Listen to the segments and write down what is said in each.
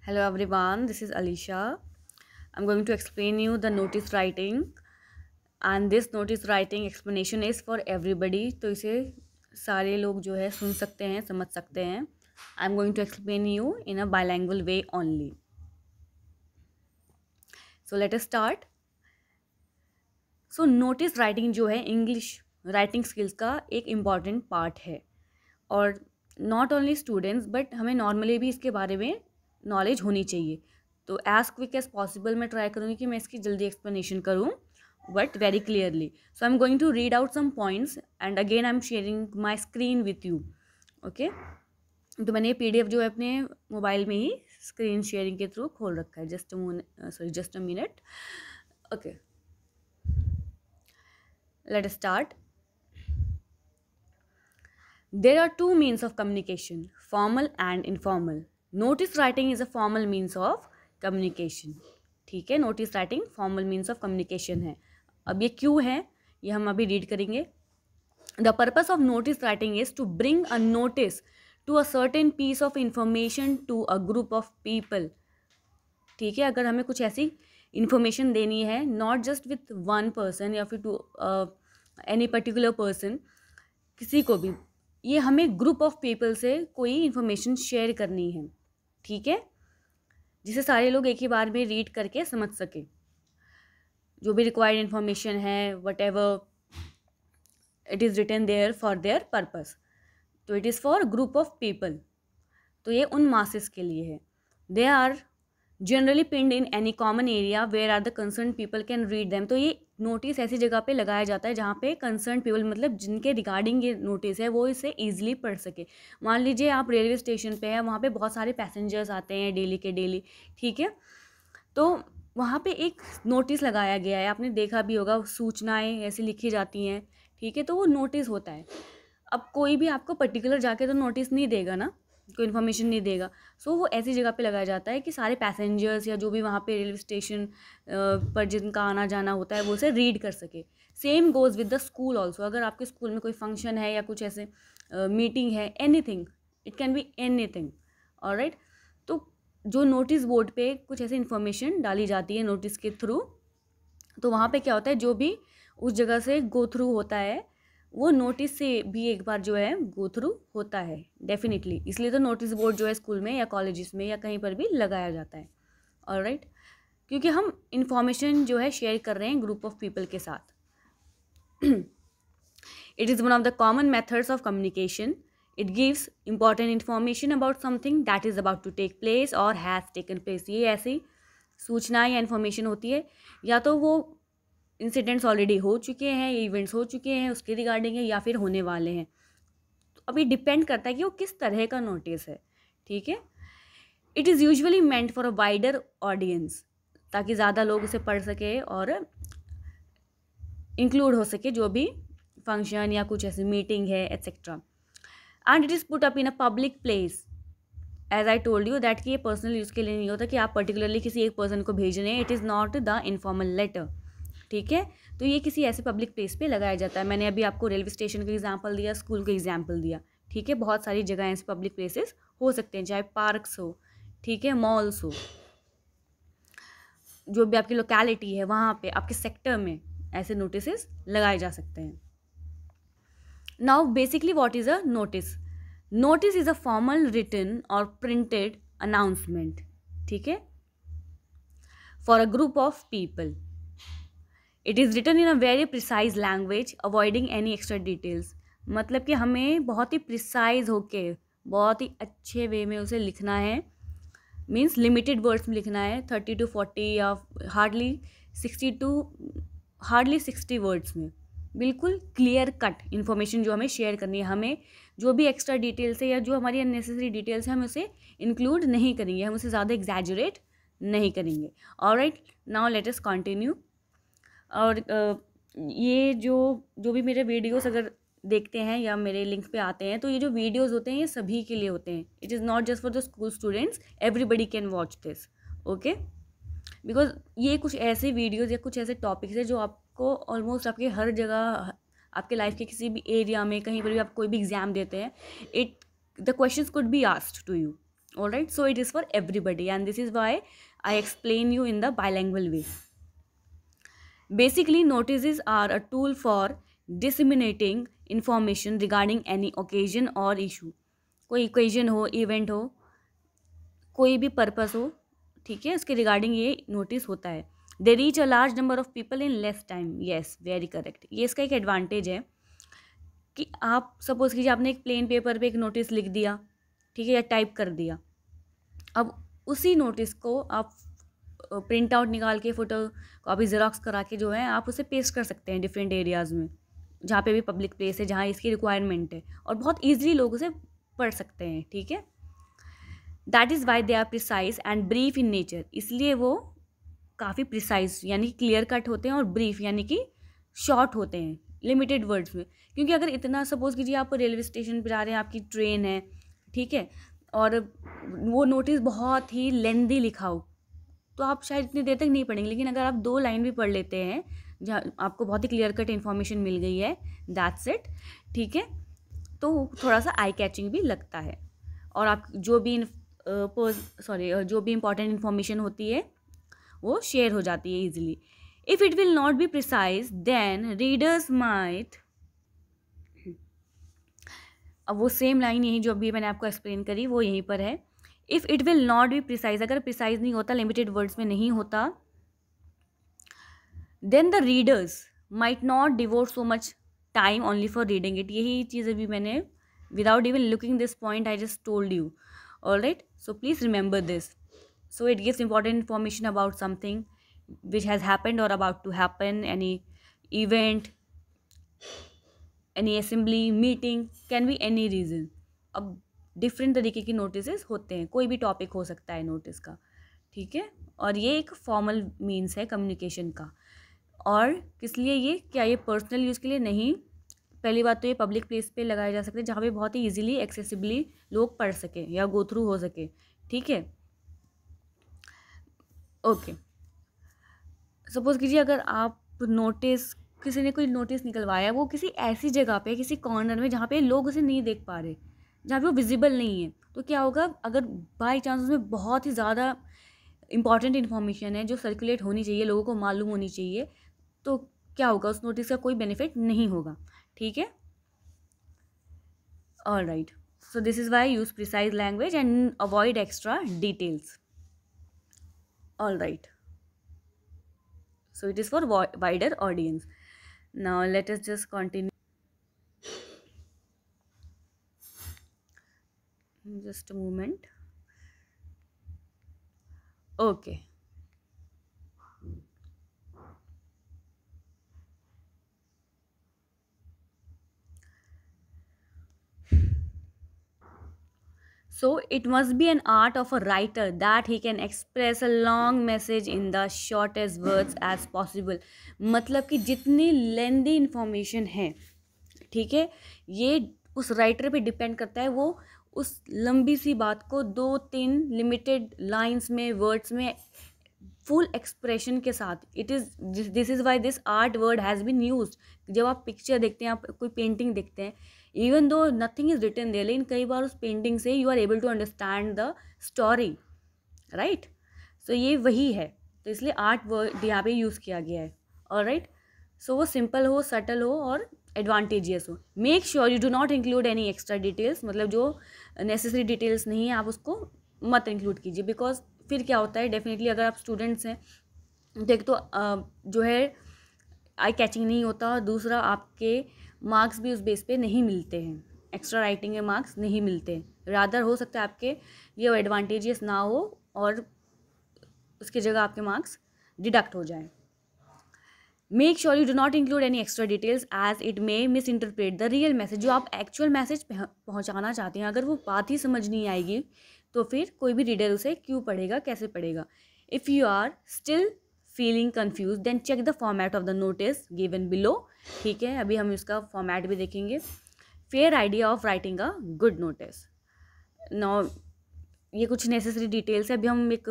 Hello everyone, this is Alisha. I'm going to explain you the notice writing and this notice writing explanation is for everybody. तो इसे सारे लोग जो है सुन सकते हैं, समझ सकते हैं. I'm going to explain you in a bilingual way only. So let us start. So notice writing जो है इंग्लिश राइटिंग स्किल्स का एक इम्पॉर्टेंट पार्ट है और नॉट ओनली स्टूडेंट्स बट हमें नॉर्मली भी इसके बारे में नॉलेज होनी चाहिए. तो एज क्विक एज पॉसिबल मैं ट्राई करूँगी कि मैं इसकी जल्दी एक्सप्लेनेशन करूँ but very clearly. So I am going to read out some points and again I am sharing my screen with you. Okay, तो मैंने ये PDF जो है अपने मोबाइल में ही स्क्रीन शेयरिंग के थ्रू खोल रखा है. Just a minute. Okay, let us start. There are two means of communication, formal and informal. Notice writing is a formal means of communication. ठीक है, notice writing formal means of communication है. अब ये क्यों है ये हम अभी रीड करेंगे. The purpose of notice writing is to bring a notice to a certain piece of information to a group of people. ठीक है, अगर हमें कुछ ऐसी इन्फॉर्मेशन देनी है not just with one person या फिर टू एनी पर्टिकुलर पर्सन, किसी को भी, ये हमें ग्रुप ऑफ पीपल से कोई इन्फॉर्मेशन शेयर करनी है. ठीक है, जिसे सारे लोग एक ही बार में रीड करके समझ सके. जो भी रिक्वायर्ड इन्फॉर्मेशन है whatever it is written there for their purpose. तो it is for group of people. तो ये उन मासेस के लिए है. They are generally pinned in any common area where are the concern people can read them. तो ये notice ऐसी जगह पे लगाया जाता है जहाँ पे कंसर्न पीपल मतलब जिनके रिगार्डिंग ये नोटिस है वो इसे ईजिली पढ़ सके. मान लीजिए आप रेलवे स्टेशन पे हैं, वहाँ पे बहुत सारे पैसेंजर्स आते हैं डेली के डेली. ठीक है, तो वहाँ पे एक नोटिस लगाया गया है, आपने देखा भी होगा, सूचनाएँ ऐसी लिखी जाती हैं. ठीक है, तो वो नोटिस होता है. अब कोई भी आपको पर्टिकुलर जाके तो नोटिस नहीं देगा ना, कोई इन्फॉर्मेशन नहीं देगा. सो वो ऐसी जगह पे लगाया जाता है कि सारे पैसेंजर्स या जो भी वहाँ पे रेलवे स्टेशन पर जिनका आना जाना होता है वो उसे रीड कर सके. Same goes with the school also. अगर आपके स्कूल में कोई फंक्शन है या कुछ ऐसे मीटिंग है, anything, it can be anything. Alright, तो जो नोटिस बोर्ड पे कुछ ऐसी इन्फॉर्मेशन डाली जाती है नोटिस के थ्रू, तो वहाँ पे क्या होता है, जो भी उस जगह से गो थ्रू होता है वो नोटिस से भी एक बार जो है गो थ्रू होता है डेफिनेटली. इसलिए तो नोटिस बोर्ड जो है स्कूल में या कॉलेजेस में या कहीं पर भी लगाया जाता है. ऑलराइट, क्योंकि हम इंफॉर्मेशन जो है शेयर कर रहे हैं ग्रुप ऑफ पीपल के साथ. It is one of the common methods of communication. It gives important information about something that is about to take place और हैज़ टेकन प्लेस. ये ऐसी सूचना या इन्फॉर्मेशन होती है या तो वो इंसिडेंट्स ऑलरेडी हो चुके हैं, इवेंट्स हो चुके हैं उसके रिगार्डिंग है या फिर होने वाले हैं. तो अभी डिपेंड करता है कि वो किस तरह का नोटिस है. ठीक है, it is usually meant for a wider audience, ताकि ज़्यादा लोग उसे पढ़ सके और इंक्लूड हो सके जो भी फंक्शन या कुछ ऐसी मीटिंग है etcetera. And it is put up in a public place. As I told you that कि ये पर्सनल यूज़ के लिए नहीं होता कि आप पर्टिकुलरली किसी एक पर्सन को भेज रहे हैं. It is not the informal letter. ठीक है, तो ये किसी ऐसे पब्लिक प्लेस पे लगाया जाता है. मैंने अभी आपको रेलवे स्टेशन का एग्जांपल दिया, स्कूल का एग्जांपल दिया. ठीक है, बहुत सारी जगह ऐसे पब्लिक प्लेसेस हो सकते हैं, चाहे पार्क्स हो, ठीक है, मॉल्स हो, जो भी आपकी लोकेलिटी है वहाँ पे आपके सेक्टर में ऐसे नोटिस लगाए जा सकते हैं. Now basically what is a notice. Notice is a formal written और प्रिंटेड अनाउंसमेंट. ठीक है, for a group of people. It is written in a very precise language avoiding any extra details. मतलब कि हमें बहुत ही प्रिसाइज होके बहुत ही अच्छे वे में उसे लिखना है. मीन्स लिमिटेड वर्ड्स में लिखना है, 30 to 40 या हार्डली 60 वर्ड्स में. बिल्कुल क्लियर कट इन्फॉर्मेशन जो हमें शेयर करनी है. हमें जो भी एक्स्ट्रा डिटेल्स है या जो हमारी अननेसेसरी डिटेल्स है हम उसे इंक्लूड नहीं करेंगे, हम उसे ज़्यादा एग्जैजरेट नहीं करेंगे. Alright, now let us continue. और ये जो भी मेरे वीडियोस अगर देखते हैं या मेरे लिंक पे आते हैं, तो ये जो वीडियोस होते हैं ये सभी के लिए होते हैं. It is not just for the school students, everybody can watch this. Okay, because ये कुछ ऐसे वीडियोस या कुछ ऐसे टॉपिक्स है जो आपको ऑलमोस्ट आपके हर जगह, आपके लाइफ के किसी भी एरिया में कहीं पर भी आप कोई भी एग्ज़ाम देते हैं, the questions could be asked to you. All right, so it is for everybody, and this is why I explain you in the bilingual way. Basically, notices are a tool for disseminating information regarding any occasion or issue. कोई occasion हो, event हो, कोई भी purpose हो, ठीक है, उसके regarding ये नोटिस होता है. They reach a large number of people in less time. Yes, very correct. ये इसका एक एडवांटेज है कि आप सपोज कीजिए आपने एक प्लेन पेपर पे एक नोटिस लिख दिया, ठीक है, या टाइप कर दिया. अब उसी नोटिस को आप प्रिंट आउट निकाल के फोटो कॉपी ज़ेरॉक्स करा के जो है आप उसे पेस्ट कर सकते हैं डिफरेंट एरियाज़ में, जहाँ पे भी पब्लिक प्लेस है, जहाँ इसकी रिक्वायरमेंट है, और बहुत ईजिली लोग उसे पढ़ सकते हैं. ठीक है, that is why they are precise and brief in nature. इसलिए वो काफ़ी प्रिसाइज यानी कि क्लियर कट होते हैं, और ब्रीफ यानी कि शॉर्ट होते हैं, लिमिटेड वर्ड्स में. क्योंकि अगर इतना सपोज कीजिए आप रेलवे स्टेशन पर आ रहे हैं, आपकी ट्रेन है, ठीक है, और वो नोटिस बहुत ही लेंदी लिखा हो, तो आप शायद इतनी देर तक नहीं पढ़ेंगे. लेकिन अगर आप 2 लाइन भी पढ़ लेते हैं जहाँ आपको बहुत ही क्लियर कट इन्फॉर्मेशन मिल गई है, दैट्स इट, ठीक है, तो थोड़ा सा आई कैचिंग भी लगता है, और आप जो भी जो भी इम्पॉर्टेंट इन्फॉर्मेशन होती है वो शेयर हो जाती है easily. If it will not be precise then readers might. अब वो सेम लाइन यही जो अभी मैंने आपको एक्सप्लेन करी वो यहीं पर है. If it will not be precise, अगर प्रिसाइज नहीं होता, लिमिटेड वर्ड्स में नहीं होता, then the readers might not devote so much time only for reading it. यही चीज़ अभी मैंने without even looking this point I just told you. Alright, so please remember this. So it gives important information about something which has happened or about to happen, any event, any assembly meeting, can be any reason. अब different तरीके की notice होते हैं, कोई भी topic हो सकता है नोटिस का, ठीक है, और ये एक फॉर्मल मीन्स है कम्युनिकेशन का. और किस लिए ये, क्या ये पर्सनल यूज़ के लिए नहीं. पहली बात तो ये पब्लिक प्लेस पे लगाए जा सकते हैं जहाँ पे बहुत ही इजीली एक्सेसिबली लोग पढ़ सकें या गो थ्रू हो सके. ठीक है, ओके. सपोज कीजिए अगर आप नोटिस, किसी ने कोई नोटिस निकलवाया, वो किसी ऐसी जगह पे, किसी कॉर्नर में जहाँ पे लोग उसे नहीं देख पा रहे, जहाँ पे वो विजिबल नहीं है, तो क्या होगा, अगर बाई चांस उसमें बहुत ही ज़्यादा इंपॉर्टेंट इन्फॉर्मेशन है जो सर्कुलेट होनी चाहिए, लोगों को मालूम होनी चाहिए, तो क्या होगा, उस नोटिस का कोई बेनिफिट नहीं होगा. ठीक है, all right. So this is why use precise language and avoid extra details. All right. So it is for wider audience. Now let us just continue. Just a moment. Okay. So it must be an art of a writer that he can express a long message in the shortest words as possible. मतलब कि जितनी लेंदी information है, ठीक है, ये उस writer पे depend करता है, वो उस लंबी सी बात को 2-3 लिमिटेड लाइंस में, वर्ड्स में, फुल एक्सप्रेशन के साथ. This is why this art word has been used. जब आप पिक्चर देखते हैं, आप कोई पेंटिंग देखते हैं, even though nothing is written there, लेकिन कई बार उस पेंटिंग से you are able to understand the story, right. So ये वही है, तो इसलिए आर्ट वर्ड यहाँ पे यूज़ किया गया है. ऑलराइट, सो वो सिंपल हो, सटल हो और एडवांटेजियस हो. Make sure you do not include any extra details. मतलब जो नेसेसरी डिटेल्स नहीं है आप उसको मत इंक्लूड कीजिए, बिकॉज फिर क्या होता है, डेफिनेटली अगर आप स्टूडेंट्स हैं, एक तो जो है आई कैचिंग नहीं होता, दूसरा आपके मार्क्स भी उस बेस पे नहीं मिलते हैं, एक्स्ट्रा राइटिंग के मार्क्स नहीं मिलते. रादर हो सकता है आपके ये एडवांटेजियस ना हो और उसकी जगह आपके मार्क्स डिडक्ट हो जाएं. Make sure you do not include any extra details as it may misinterpret the real message. जो आप एक्चुअल मैसेज पहुंचाना चाहते हैं, अगर वो बात ही समझ नहीं आएगी तो फिर कोई भी रीडर उसे क्यों पढ़ेगा, कैसे पढ़ेगा. If you are still feeling confuse then check the format of the notice given below. ठीक है, अभी हम इसका फॉर्मेट भी देखेंगे. Fair idea of writing a good notice. Now ये कुछ नेसेसरी डिटेल्स है, अभी हम एक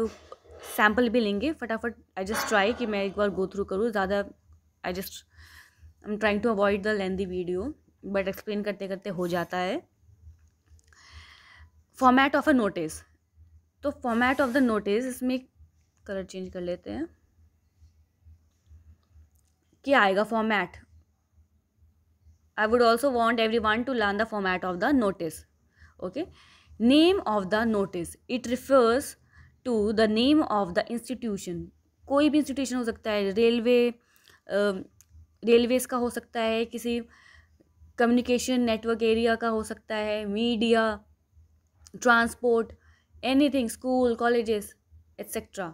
सैम्पल भी लेंगे फटाफट. आई जस्ट ट्राई कि मैं एक बार गो थ्रू करूँ, ज़्यादा I am trying to avoid the lengthy video, but explain करते करते हो जाता है. Format of a notice. तो फॉर्मेट ऑफ द नोटिस, इसमें कलर चेंज कर लेते हैं, क्या आएगा format. I would also want everyone to learn the format of the notice. Okay. Name of the notice. It refers to the name of the institution. कोई भी institution हो सकता है, रेलवेज का हो सकता है, किसी कम्युनिकेशन नेटवर्क एरिया का हो सकता है, media, transport, anything, school, colleges etcetera.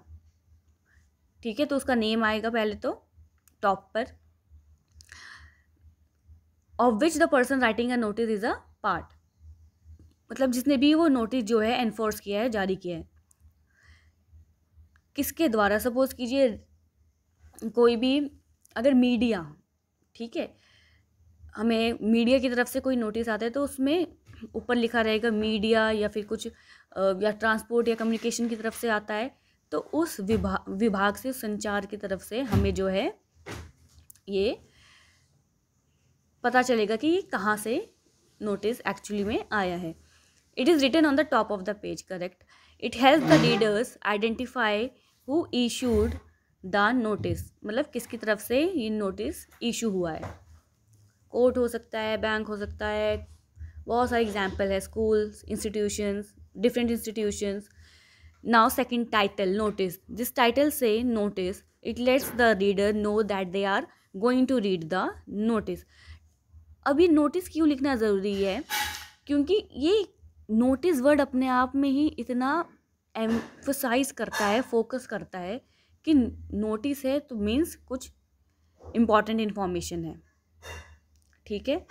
ठीक है, तो उसका नेम आएगा पहले तो टॉप पर. Of which the person writing a notice is a part. मतलब जिसने भी वो नोटिस जो है एनफोर्स किया है, जारी किया है, किसके द्वारा. सपोज कीजिए कोई भी, अगर मीडिया, ठीक है, हमें मीडिया की तरफ से कोई नोटिस आता है तो उसमें ऊपर लिखा रहेगा मीडिया, या फिर कुछ या ट्रांसपोर्ट या कम्युनिकेशन की तरफ से आता है, तो उस विभाग से, संचार की तरफ से हमें जो है ये पता चलेगा कि ये कहाँ से नोटिस एक्चुअली में आया है. It is written on the top of the page. Correct. It help the readers identify who issued the notice. मतलब किसकी तरफ से ये नोटिस इशू हुआ है. कोर्ट हो सकता है, बैंक हो सकता है, बहुत सारे एग्जाम्पल है, schools, institutions, different institutions. Now second title, notice. This title से notice, it lets the reader know that they are going to read the notice. अब ये नोटिस क्यों लिखना ज़रूरी है, क्योंकि ये नोटिस वर्ड अपने आप में ही इतना एम्फसाइज करता है, फोकस करता है कि नोटिस है तो मीन्स कुछ इम्पॉर्टेंट इन्फॉर्मेशन है. ठीक है.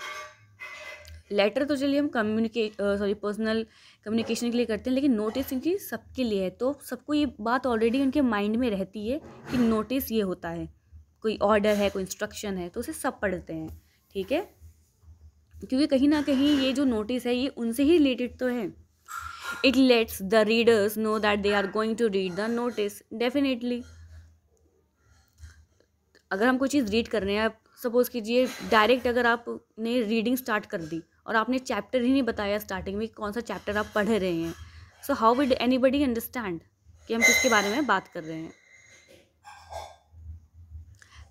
लेटर तो चलिए हम पर्सनल कम्युनिकेशन के लिए करते हैं, लेकिन नोटिस क्योंकि सबके लिए है, तो सबको ये बात ऑलरेडी उनके माइंड में रहती है कि नोटिस ये होता है, कोई ऑर्डर है, कोई इंस्ट्रक्शन है, तो उसे सब पढ़ते हैं. ठीक है, क्योंकि कहीं ना कहीं ये जो नोटिस है ये उनसे ही रिलेटेड तो है. It lets the readers know that they are going to read the notice. Definitely अगर हम कोई चीज़ रीड कर रहे हैं, आप सपोज कीजिए डायरेक्ट अगर आपने रीडिंग स्टार्ट कर दी और आपने चैप्टर ही नहीं बताया स्टार्टिंग में कौन सा चैप्टर आप पढ़ रहे हैं, so how would anybody understand कि हम किसके बारे में बात कर रहे हैं.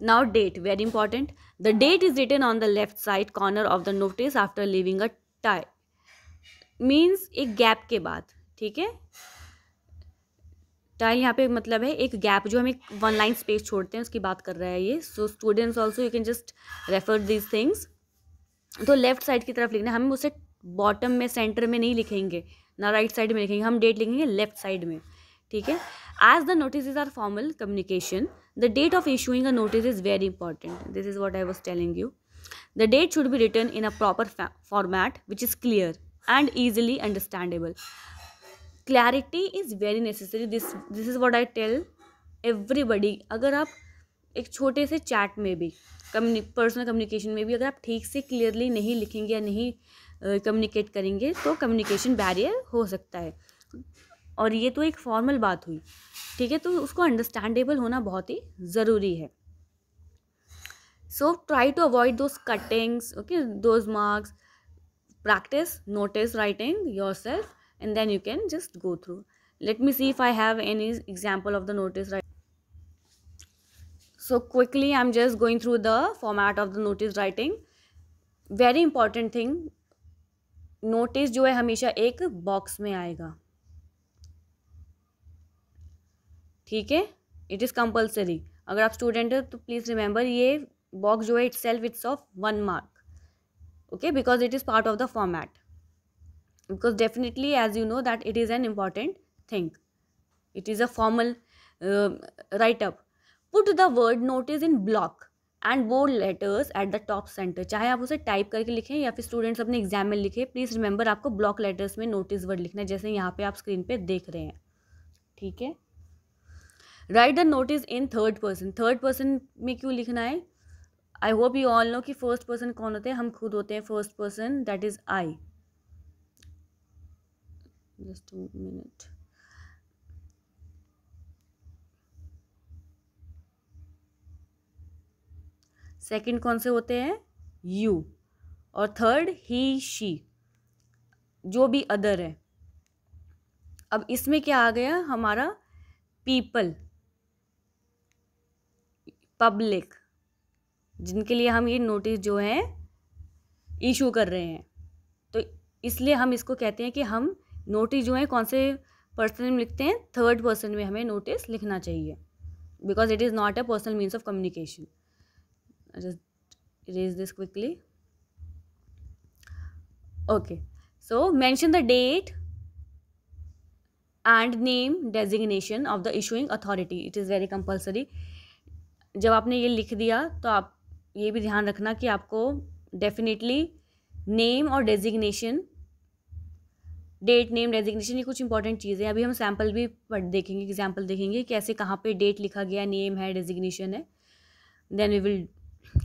Now date, very important. The date is written on the left side corner of the notice after leaving a tie. Means एक गैप के बाद. ठीक है, टाइल यहाँ पे मतलब है एक गैप, जो हम एक 1 लाइन स्पेस छोड़ते हैं उसकी बात कर रहा है ये. So students also you can just refer this things. तो लेफ्ट साइड की तरफ लिखना, हम उसे बॉटम में, सेंटर में नहीं लिखेंगे, ना राइट साइड में लिखेंगे, हम डेट लिखेंगे लेफ्ट साइड में. ठीक है. As the notice are formal communication, the date of issuing a notice is very important. This is what I was telling you. The date should be written in a proper format which is clear and easily understandable. Clarity is very necessary. This is what I tell everybody. अगर आप एक छोटे से chat में भी, personal communication में भी अगर आप ठीक से क्लियरली नहीं लिखेंगे या नहीं कम्युनिकेट करेंगे तो कम्युनिकेशन बैरियर हो सकता है. और ये तो एक फॉर्मल बात हुई. ठीक है, तो उसको अंडरस्टैंडेबल होना बहुत ही ज़रूरी है. So try to avoid those cuttings, okay, those marks. Practice notice writing yourself and then you can just go through. Let me see if I have any example of the notice writing. So quickly I am just going through the format of the notice writing. Very important thing, notice जो है हमेशा एक box में आएगा. ठीक है, it is compulsory. अगर आप स्टूडेंट हो तो प्लीज़ रिमेंबर ये बॉक्स जो है it's of 1 mark. Okay, because it is part of the format, because definitely as you know that it is an important thing. It is a formal write up. Put the word notice in block and bold letters at the top centre. चाहे आप उसे type करके लिखें या फिर students अपने exam में लिखें, प्लीज़ रिमेंबर आपको ब्लॉक लेटर्स में नोटिस वर्ड लिखना है, जैसे यहाँ पे आप स्क्रीन पे देख रहे हैं. ठीक है. Right the notice in third person. Third person में क्यों लिखना है? I hope you all know कि फर्स्ट पर्सन कौन होते हैं, हम खुद होते हैं first person, that is I. Just a minute. Second कौन से होते हैं? यू. और थर्ड ही शी, जो भी अदर है. अब इसमें क्या आ गया हमारा, पीपल, पब्लिक, जिनके लिए हम ये नोटिस जो है इशू कर रहे हैं। तो इसलिए हम इसको कहते हैं कि हम नोटिस जो है कौन से पर्सन में लिखते हैं, थर्ड पर्सन में हमें नोटिस लिखना चाहिए, because it is not a personal means of communication. Just erase this quickly. Okay, so mention the date and name designation of the issuing authority. It is very compulsory. जब आपने ये लिख दिया तो आप ये भी ध्यान रखना कि आपको डेफिनेटली नेम और डेजिग्नेशन, डेट, नेम, डेजिग्नेशन, ये कुछ इंपॉर्टेंट चीज़ें. अभी हम सैम्पल भी देखेंगे, एग्जाम्पल देखेंगे कैसे कहाँ पे डेट लिखा गया, नेम है, डेजिग्नेशन है. Then we will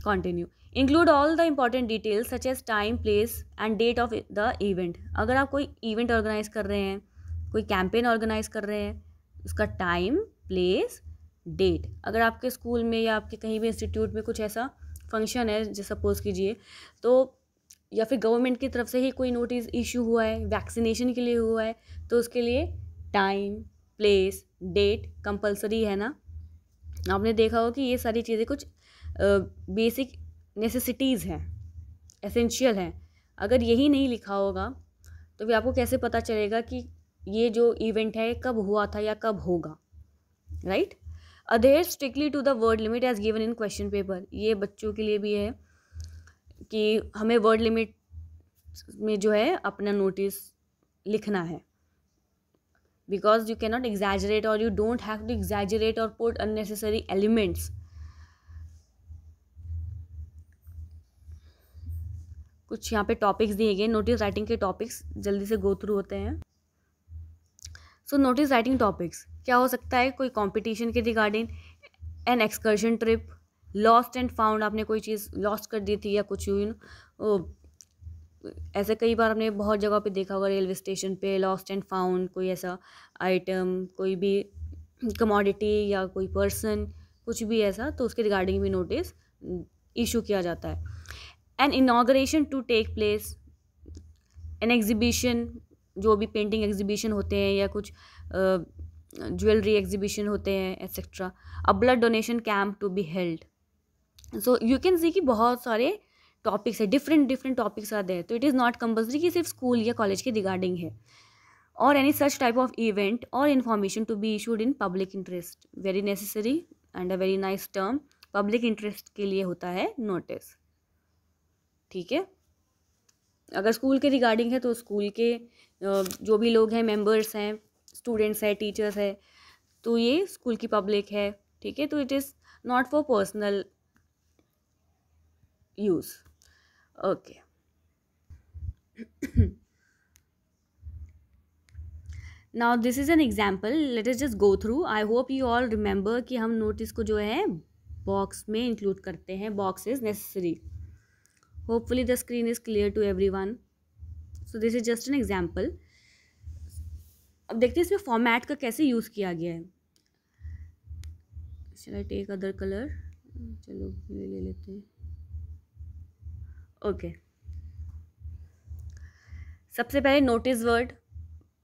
continue. Include all the important details such as time, place and date of the event. अगर आप कोई इवेंट ऑर्गेनाइज कर रहे हैं, कोई कैंपेन ऑर्गेनाइज कर रहे हैं, उसका टाइम, प्लेस, डेट. अगर आपके स्कूल में या आपके कहीं भी इंस्टीट्यूट में कुछ ऐसा फंक्शन है, जैसे सपोज कीजिए, तो या फिर गवर्नमेंट की तरफ से ही कोई नोटिस इशू हुआ है, वैक्सीनेशन के लिए हुआ है, तो उसके लिए टाइम, प्लेस, डेट कंपलसरी है ना. आपने देखा हो कि ये सारी चीज़ें कुछ बेसिक नेसेसिटीज़ हैं, एसेंशियल हैं. अगर यही नहीं लिखा होगा तो फिर आपको कैसे पता चलेगा कि ये जो इवेंट है कब हुआ था या कब होगा, right. Adhere strictly to the word limit as given in question paper. ये बच्चों के लिए भी है कि हमें वर्ड लिमिट में जो है अपना नोटिस लिखना है, because you can not exaggerate और you don't have to exaggerate और पुट अननेसेसरी एलिमेंट्स. कुछ यहाँ पे टॉपिक्स दिए गए, नोटिस राइटिंग के टॉपिक्स जल्दी से गो थ्रू होते हैं. सो नोटिस राइटिंग टॉपिक्स क्या हो सकता है, कोई कंपटीशन के regarding, an excursion trip, lost and found, आपने कोई चीज़ लॉस्ट कर दी थी या कुछ हुई. ऐसे कई बार हमने बहुत जगह पे देखा होगा, रेलवे स्टेशन पे लॉस्ट एंड फाउंड, कोई ऐसा आइटम, कोई भी कमोडिटी या कोई पर्सन, कुछ भी ऐसा, तो उसके रिगार्डिंग भी नोटिस इशू किया जाता है. An inauguration to take place, an exhibition, जो भी पेंटिंग एग्जीबिशन होते हैं या कुछ ज्वेलरी एग्जीबिशन होते हैं etcetera. A blood donation camp to be held. So you can see कि बहुत सारे टॉपिक्स है, डिफरेंट टॉपिक्स आते हैं. तो इट इज़ नॉट कंपल्सरी कि सिर्फ स्कूल या कॉलेज के रिगार्डिंग है. और any such type of event और information to be issued in public interest. Very necessary and a very nice term. Public interest के लिए होता है नोटिस, ठीक है. अगर स्कूल के रिगार्डिंग है तो स्कूल के जो भी लोग हैं, मेंबर्स हैं, स्टूडेंट्स हैं, टीचर्स है, तो ये स्कूल की पब्लिक है, ठीक है. तो it is not for personal use. Okay. Now this is an example, let us just go through. I hope you all remember कि हम नोटिस को जो है बॉक्स में इंक्लूड करते हैं. Box is necessary. Hopefully the screen is clear to everyone. So this is just an example. अब देखते हैं इसमें फॉर्मेट का कैसे यूज़ किया गया है. Shall I take other color? चलो ये ले लेते हैं. ओके. सबसे पहले नोटिस वर्ड,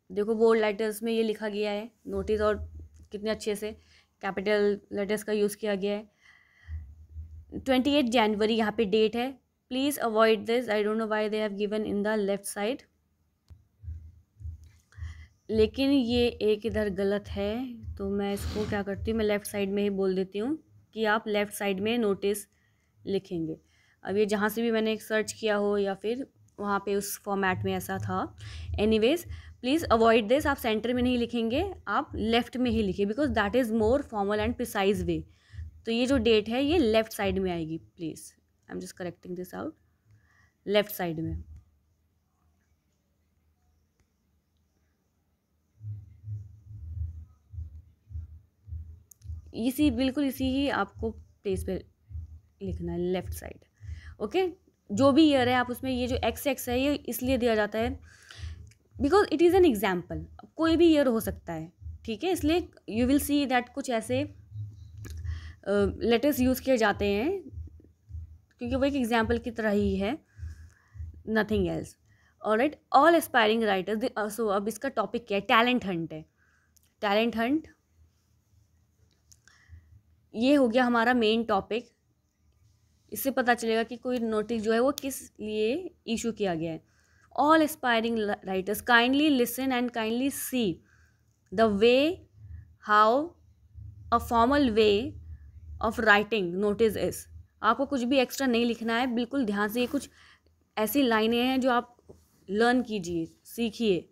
देखो बोल्ड लेटर्स में ये लिखा गया है नोटिस, और कितने अच्छे से कैपिटल लेटर्स का यूज़ किया गया है. 28 जनवरी यहाँ पे डेट है. Please avoid this. I don't know why they have given in the left side. लेकिन ये एक इधर गलत है, तो मैं इसको क्या करती हूँ, मैं लेफ़्ट साइड में ही बोल देती हूँ कि आप लेफ़्ट साइड में नोटिस लिखेंगे. अब ये जहाँ से भी मैंने सर्च किया हो या फिर वहाँ पे उस फॉर्मेट में ऐसा था. Anyways please avoid this. आप सेंटर में नहीं लिखेंगे, आप लेफ़्ट में ही लिखिए, because that is more formal and precise वे. तो ये जो डेट है ये लेफ़्ट साइड में आएगी. Please, I am just correcting this out, left side में. इसी बिल्कुल इसी ही आपको प्लेस पे लिखना है, लेफ्ट साइड. ओके. जो भी ईयर है आप उसमें ये जो एक्स है ये इसलिए दिया जाता है because it is an example. कोई भी ईयर हो सकता है, ठीक है. इसलिए यू विल सी दैट कुछ ऐसे लेटर्स यूज़ किए जाते हैं क्योंकि वो एक एग्जाम्पल की तरह ही है, nothing else. Alright, all aspiring writers. So अब इसका टॉपिक क्या है? टैलेंट हंट है। टैलेंट हंट ये हो गया हमारा मेन टॉपिक। इससे पता चलेगा कि कोई नोटिस जो है वो किस लिए इशू किया गया है। All aspiring writers kindly listen and kindly see the way how a formal way of writing notice is. आपको कुछ भी एक्स्ट्रा नहीं लिखना है, बिल्कुल ध्यान से। ये कुछ ऐसी लाइनें हैं जो आप लर्न कीजिए, सीखिए।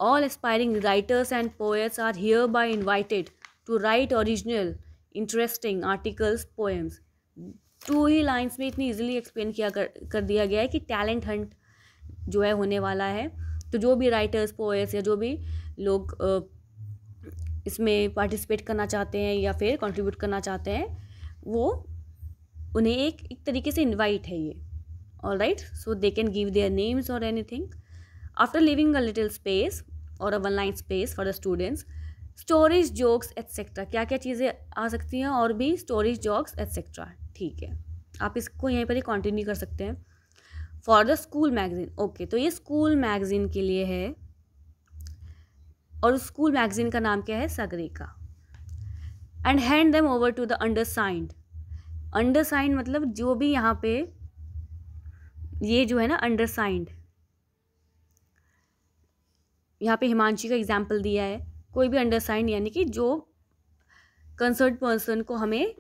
All aspiring writers and poets are hereby invited to write original interesting articles poems. 2 ही लाइन्स में इतनी इजीली एक्सप्लेन किया कर दिया गया है कि टैलेंट हंट जो है होने वाला है। तो जो भी राइटर्स, पोएट्स या जो भी लोग इसमें पार्टिसिपेट करना चाहते हैं या फिर कंट्रीब्यूट करना चाहते हैं, वो उन्हें एक तरीके से इनवाइट है ये। All right, so they can give their names और anything. After leaving a little space और a 1 line space for the students, stories, jokes etcetera. क्या क्या चीज़ें आ सकती हैं? और भी स्टोरीज, जोक्स एट्सेट्रा। ठीक है, आप इसको यहीं पर ही कंटिन्यू कर सकते हैं। For the school magazine, okay, तो ये स्कूल मैगजीन के लिए है। और उस स्कूल मैगजीन का नाम क्या है? Sagarika. And hand them over to the undersigned. Undersigned मतलब जो भी यहाँ पे ये जो है ना अंडरसाइंड, यहाँ पे हिमांशी का एग्जाम्पल दिया है। कोई भी अंडरसाइंड यानी कि जो कंसर्न पर्सन को हमें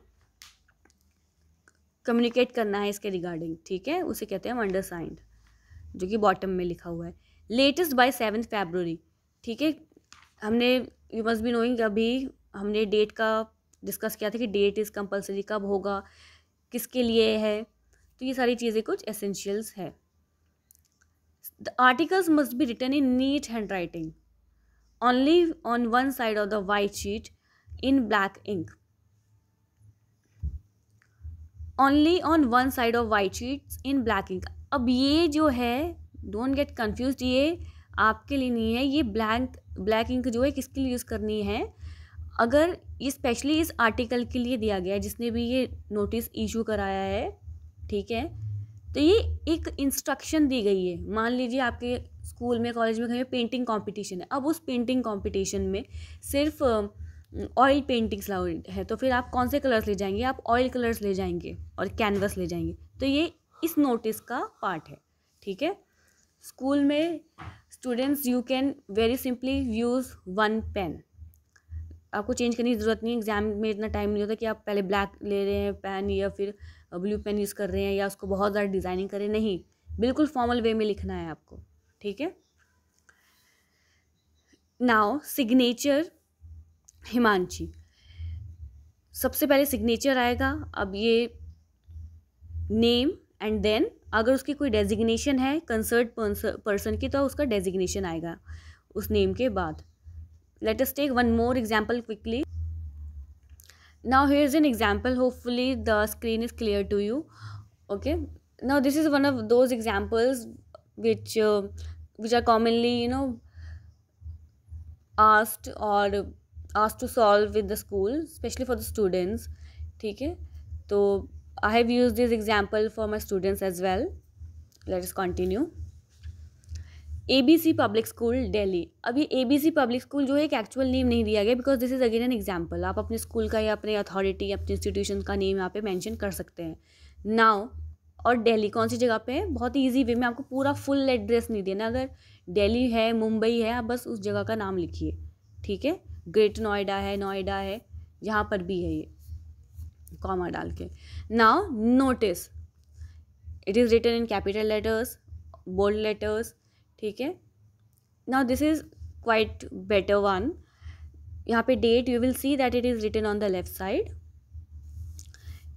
कम्युनिकेट करना है इसके रिगार्डिंग, ठीक है, उसे कहते हैं हम अंडरसाइंड, जो कि बॉटम में लिखा हुआ है। लेटेस्ट बाय 7 फरवरी, ठीक है। हमने यू मस्ट बी नोइंग, अभी हमने डेट का डिस्कस किया था कि डेट इज़ कंपलसरी, कब होगा, किसके लिए है। तो ये सारी चीज़ें कुछ एसेंशियल्स है। The articles must be written in neat handwriting only on one side of the white sheet in black ink. Only on one side of white sheets in black ink. अब ये जो है, don't get confuse, ये आपके लिए नहीं है। ये ब्लैक इंक जो है किसके लिए यूज़ करनी है? अगर ये स्पेशली इस आर्टिकल के लिए दिया गया है जिसने भी ये नोटिस इशू कराया है, ठीक है, तो ये एक इंस्ट्रक्शन दी गई है। मान लीजिए आपके स्कूल में, कॉलेज में कहीं पेंटिंग कंपटीशन है। अब उस पेंटिंग कंपटीशन में सिर्फ ऑयल पेंटिंग्स अलाउड है, तो फिर आप कौन से कलर्स ले जाएंगे? आप ऑयल कलर्स ले जाएंगे और कैनवस ले जाएंगे। तो ये इस नोटिस का पार्ट है, ठीक है। स्कूल में students, you can very simply use 1 pen. आपको चेंज करने की ज़रूरत नहीं। एग्जाम में इतना टाइम नहीं होता कि आप पहले ब्लैक ले रहे हैं पेन या फिर ब्लू पेन यूज़ कर रहे हैं या उसको बहुत ज़्यादा डिज़ाइनिंग कर रहे हैं। नहीं, बिल्कुल फॉर्मल वे में लिखना है आपको, ठीक है। नाउ सिग्नेचर हिमांशी, सबसे पहले सिग्नेचर आएगा। अब ये नेम एंड देन अगर उसकी कोई डेजिग्नेशन है कंसर्न पर्सन की, तो उसका डेजिग्नेशन आएगा उस नेम के बाद। Let us take one more example quickly. Now here is an example. Hopefully the screen is clear to you. Okay. Now this is one of those examples which are commonly asked to solve with the school, especially for the students. ठीक है, तो I have used this example for my students as well. Let us continue. ABC public school Delhi. अभी ABC public school जो है एक actual name नहीं दिया गया, because this is again an example. आप अपने स्कूल का या अपने अथॉरिटी, अपने इंस्टीट्यूशन का नेम यहाँ पे मेंशन कर सकते हैं। नाउ और दिल्ली कौन सी जगह पे है? बहुत ही ईजी वे में, आपको पूरा फुल एड्रेस नहीं देना। अगर दिल्ली है, मुंबई है, आप बस उस जगह का नाम लिखिए, ठीक है। ग्रेट नोएडा है, जहाँ पर भी है ये, कॉमा डाल के। Now notice, it is written in capital letters, bold letters, ठीक है। Now this is quite better one. यहाँ पे date you will see that it is written on the left side.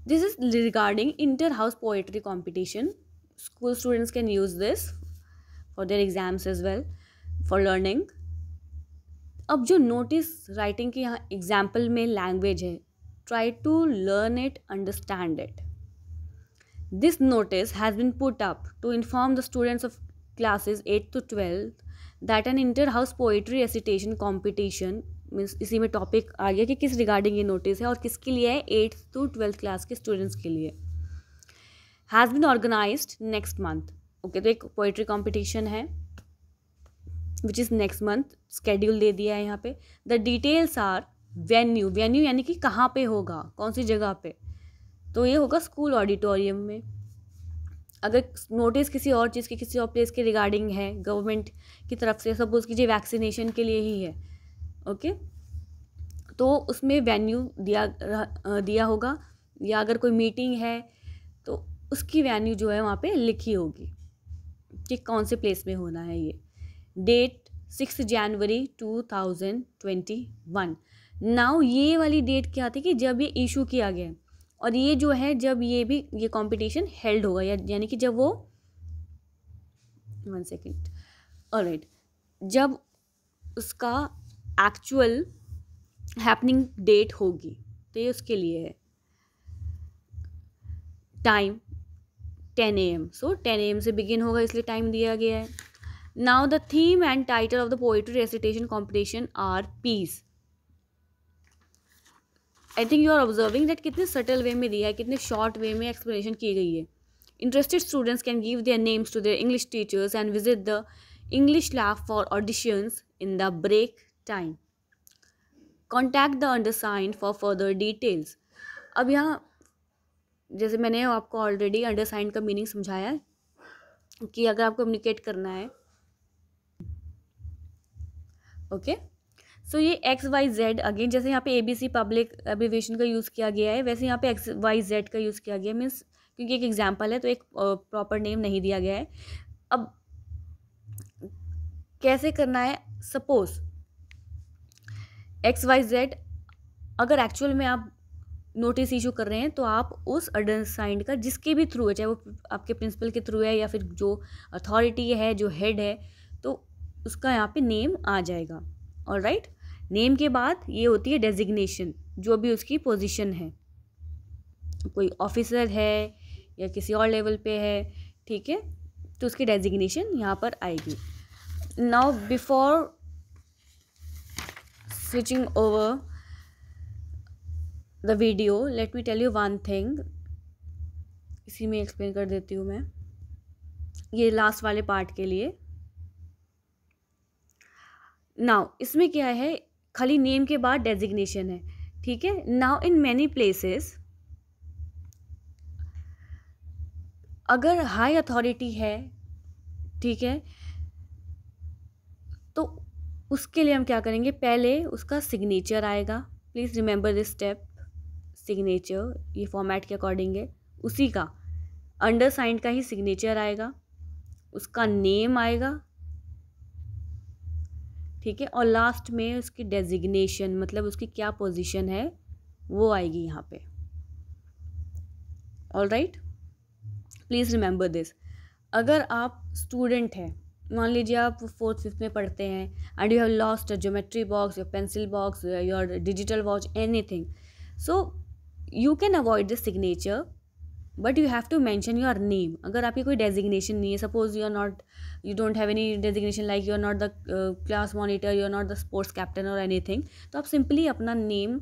This is regarding inter house poetry competition. School students can use this for their exams as well, for learning. अब जो notice writing की यहाँ example में language है, try to learn it, understand it. This notice has been put up to inform the students of classes 8th to 12th that an inter-house poetry recitation competition, means इसी में topic आ गया कि किस regarding ये notice है और किसके लिए है? 8th to 12th क्लास के स्टूडेंट्स के लिए। Has been organised next month, okay, तो एक पोइट्री कंपटीशन है which is next month, schedule दे दिया है यहाँ पे. The details are venue, venue यानी कि कहाँ पे होगा, कौन सी जगह पे. तो ये होगा स्कूल ऑडिटोरियम में. अगर नोटिस किसी और चीज़ की, किसी और प्लेस के रिगार्डिंग है गवर्नमेंट की तरफ से, सपोज कीजिए वैक्सीनेशन के लिए ही है, ओके, तो उसमें वेन्यू दिया होगा. या अगर कोई मीटिंग है तो उसकी वेन्यू जो है वहाँ पे लिखी होगी कि कौन से प्लेस में होना है. ये डेट 6 जनवरी 2021. नाउ ये वाली डेट क्या थी कि जब ये इशू किया गया, और ये जो है जब ये कंपटीशन हेल्ड होगा, यानी कि जब वो 1 सेकेंड, ऑलराइट, जब उसका एक्चुअल हैपनिंग डेट होगी, तो ये उसके लिए है. टाइम 10 AM, सो 10 AM से बिगिन होगा, इसलिए टाइम दिया गया है. Now the theme and title of the poetry recitation competition are peace. I think you are observing that कितने सटल वे में दिया है, कितने शॉर्ट वे में एक्सप्लेनेशन की गई है. Interested students can give their names to their English teachers and visit the English lab for auditions in the break time. Contact the undersigned for further details. अब यहाँ जैसे मैंने आपको ऑलरेडी अंडरसाइंड का मीनिंग समझाया कि अगर आपको कम्युनिकेट करना है, ओके, सो ये XYZ अगेन, जैसे यहाँ पे ABC पब्लिक एब्रीविएशन का यूज़ किया गया है, वैसे यहाँ पे XYZ का यूज़ किया गया है. मीन्स क्योंकि एक एग्जाम्पल है तो एक प्रॉपर नेम नहीं दिया गया है. अब कैसे करना है, सपोज XYZ अगर एक्चुअल में आप नोटिस इशू कर रहे हैं तो आप उस अंडरसाइंड का जिसके भी थ्रू है, चाहे वो आपके प्रिंसिपल के थ्रू है या फिर जो अथॉरिटी है, जो हेड है, तो उसका यहाँ पे नेम आ जाएगा. ऑलराइट, नेम के बाद ये होती है डेजिग्नेशन, जो भी उसकी पोजीशन है, कोई ऑफिसर है या किसी और लेवल पे है, ठीक है, तो उसकी डेजिग्नेशन यहाँ पर आएगी. Now before switching over the video, let me tell you one thing. इसी में एक्सप्लेन कर देती हूँ मैं ये लास्ट वाले पार्ट के लिए. नाउ इसमें क्या है, खाली नेम के बाद डेजिग्नेशन है, ठीक है. नाउ इन मैनी प्लेसेस अगर हाई अथॉरिटी है, ठीक है, तो उसके लिए हम क्या करेंगे, पहले उसका सिग्नेचर आएगा. Please remember this step, signature, ये फॉर्मेट के अकॉर्डिंग है, उसी का अंडरसाइंड का ही सिग्नेचर आएगा, उसका नेम आएगा, ठीक है, और लास्ट में उसकी डेजिग्नेशन, मतलब उसकी क्या पोजीशन है वो आएगी यहाँ पे. Alright, please remember this. अगर आप स्टूडेंट हैं, मान लीजिए आप 4th 5th में पढ़ते हैं and you have lost a geometry box, your pencil box, your digital watch, anything, so you can avoid this signature but you have to mention your name. अगर आपकी कोई डेजिग्नेशन नहीं है, suppose you don't have any designation, like you are not the class monitor, you are not the sports captain और anything, तो आप simply अपना name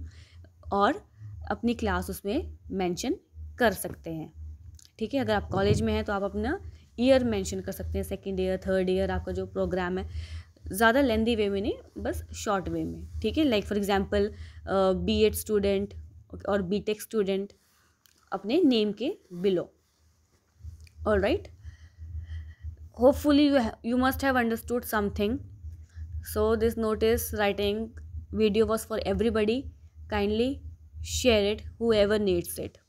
और अपनी क्लास उसमें मेंशन कर सकते हैं, ठीक है. अगर आप कॉलेज में हैं तो आप अपना ईयर मेंशन कर सकते हैं, 2nd ईयर 3rd ईयर आपका जो प्रोग्राम है, ज़्यादा लेंदी वे में नहीं, बस शॉर्ट वे में, ठीक है. Like for example B.Ed student और B.Tech स्टूडेंट अपने नेम के below. Alright, hopefully you must have understood something. So this notice writing video was for everybody. Kindly share it whoever needs it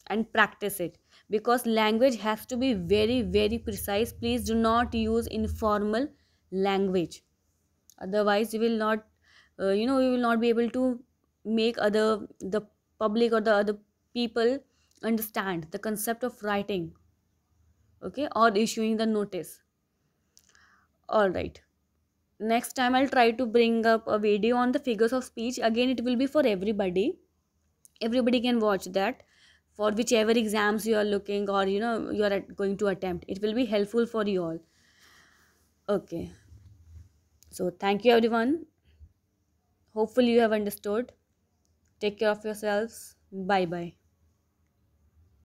and practice it, because language has to be very very precise. Please do not use informal language, otherwise you will not you will not be able to make the public or the other people understand the concept of writing, okay, or issuing the notice. All right, next time I'll try to bring up a video on the figures of speech. Again, it will be for everybody can watch that for whichever exams you are looking, or you are going to attempt. It will be helpful for you all. Okay, so thank you everyone, hopefully you have understood. Take care of yourselves. Bye bye.